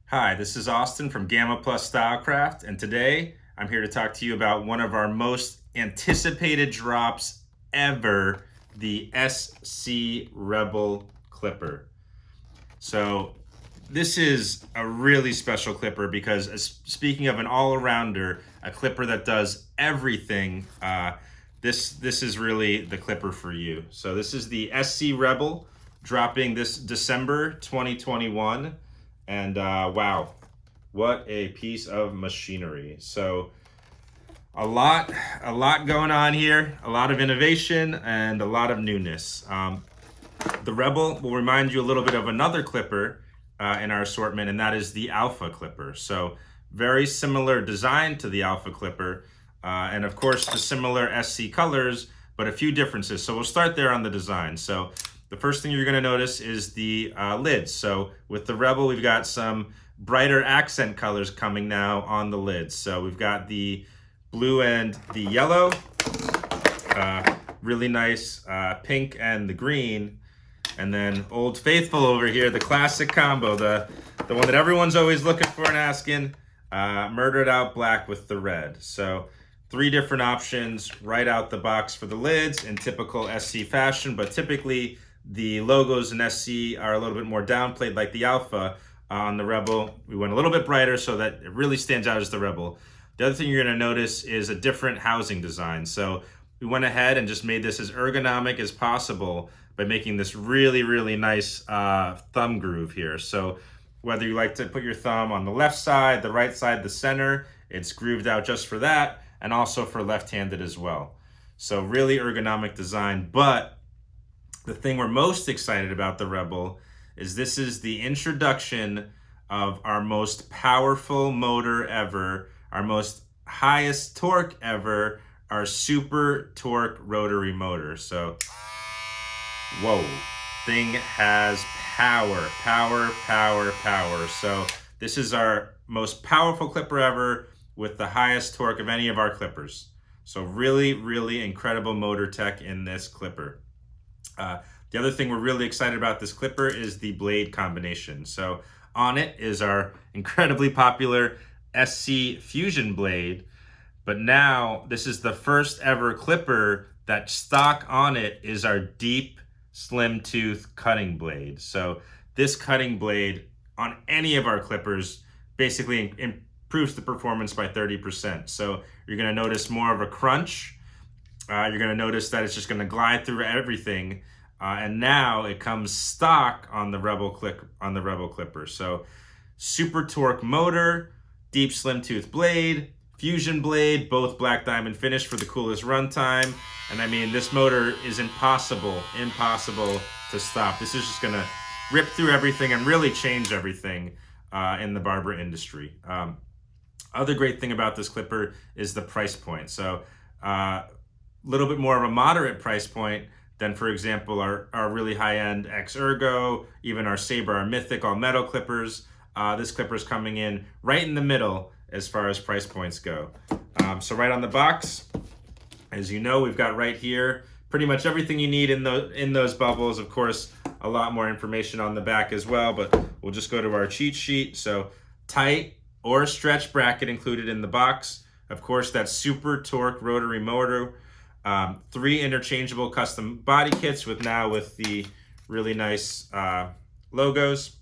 Hi, this is Austin from Gamma Plus Stylecraft, and today I'm here to talk to you about one of our most anticipated drops ever, the SC Rebel Clipper. So this is a really special clipper because speaking of an all-arounder, a clipper that does everything, this is really the clipper for you. So this is the SC Rebel dropping this December 2021. And wow, what a piece of machinery. So a lot going on here, a lot of innovation and a lot of newness. The Rebel will remind you a little bit of another clipper in our assortment, and that is the Alpha Clipper. So very similar design to the Alpha Clipper, and of course the similar SC colors, but a few differences. So we'll start there on the design. So the first thing you're going to notice is the lids. So with the Rebel, we've got some brighter accent colors coming now on the lids. So we've got the blue and the yellow, really nice pink and the green, and then Old Faithful over here, the classic combo, the one that everyone's always looking for and asking, murdered out black with the red. So 3 different options right out the box for the lids in typical SC fashion, but typically the logos in SC are a little bit more downplayed like the Alpha. On the Rebel, we went a little bit brighter so that it really stands out as the Rebel. The other thing you're going to notice is a different housing design. So we went ahead and just made this as ergonomic as possible by making this really nice thumb groove here. So whether you like to put your thumb on the left side, the right side, the center, it's grooved out just for that, and also for left-handed as well. So really ergonomic design. But the thing we're most excited about the Rebel is this is the introduction of our most powerful motor ever, our most highest torque ever, our super torque rotary motor. So, whoa, thing has power. So this is our most powerful clipper ever with the highest torque of any of our clippers. So really incredible motor tech in this clipper. The other thing we're really excited about this clipper is the blade combination. So on it is our incredibly popular SC Fusion blade, but now this is the first ever clipper that stock on it is our deep slim tooth cutting blade. So this cutting blade on any of our clippers basically improves the performance by 30%. So you're going to notice more of a crunch. You're going to notice that it's just going to glide through everything, and now it comes stock on the Rebel Clipper. So super torque motor, deep slim tooth blade, fusion blade, both black diamond finish for the coolest runtime. And I mean, this motor is impossible to stop. This is just going to rip through everything and really change everything in the barber industry. Other great thing about this clipper is the price point. So little bit more of a moderate price point than, for example, our really high-end X-Ergo, even our Sabre, our Mythic, all metal clippers. This clipper is coming in right in the middle as far as price points go. So right on the box, as you know, we've got right here pretty much everything you need in those bubbles. Of course, a lot more information on the back as well, but we'll just go to our cheat sheet. So tight or stretch bracket included in the box. Of course, that super torque rotary motor. 3 interchangeable custom body kits with the really nice logos.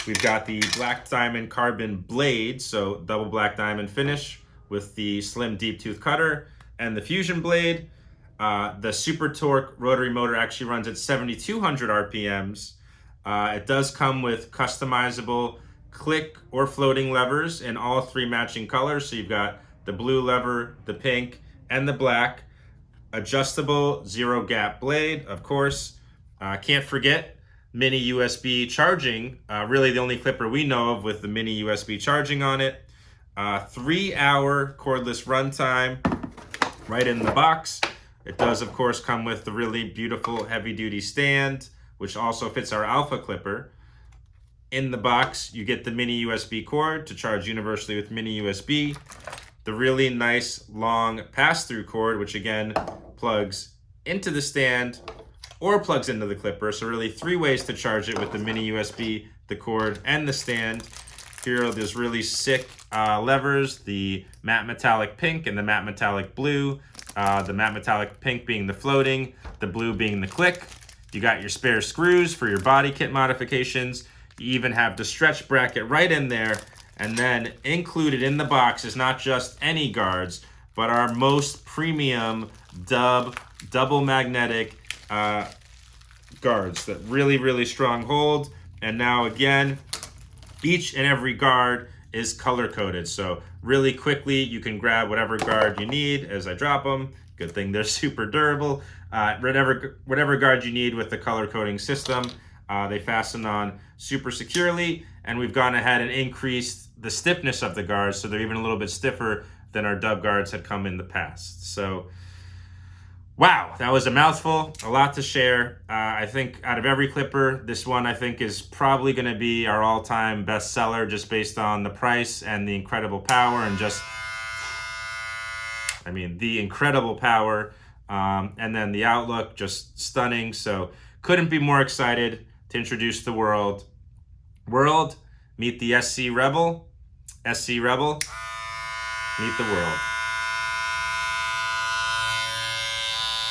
We've got the black diamond carbon blade, so double black diamond finish with the slim deep tooth cutter and the fusion blade. The super torque rotary motor actually runs at 7,200 RPMs. It does come with customizable click or floating levers in all 3 matching colors. So you've got the blue lever, the pink, and the black. Adjustable zero gap blade, of course. Can't forget mini USB charging. Really the only clipper we know of with the mini USB charging on it. 3-hour cordless runtime right in the box. It does, of course, come with the really beautiful heavy-duty stand, which also fits our Alpha clipper. In the box, you get the mini USB cord to charge universally with mini USB. The really nice long pass-through cord, which again plugs into the stand or plugs into the clipper. So really 3 ways to charge it with the mini USB the cord and the stand. Here are those really sick levers, the matte metallic pink and the matte metallic blue. The matte metallic pink being the floating, the blue being the click. You got your spare screws for your body kit modifications. You even have the stretch bracket right in there. And then included in the box is not just any guards, but our most premium double magnetic guards that really strong hold. And now again, each and every guard is color coded. So really quickly, you can grab whatever guard you need as I drop them. Good thing they're super durable. Whatever guard you need with the color coding system, they fasten on super securely. And we've gone ahead and increased the stiffness of the guards, so they're even a little bit stiffer than our dub guards had come in the past. So, wow, that was a mouthful, a lot to share. I think out of every clipper, this one I think is probably gonna be our all-time best seller just based on the price and the incredible power and just, I mean, the incredible power. And then the outlook, just stunning. So couldn't be more excited to introduce the world. Meet the SC Rebel. SC Rebel, meet the world.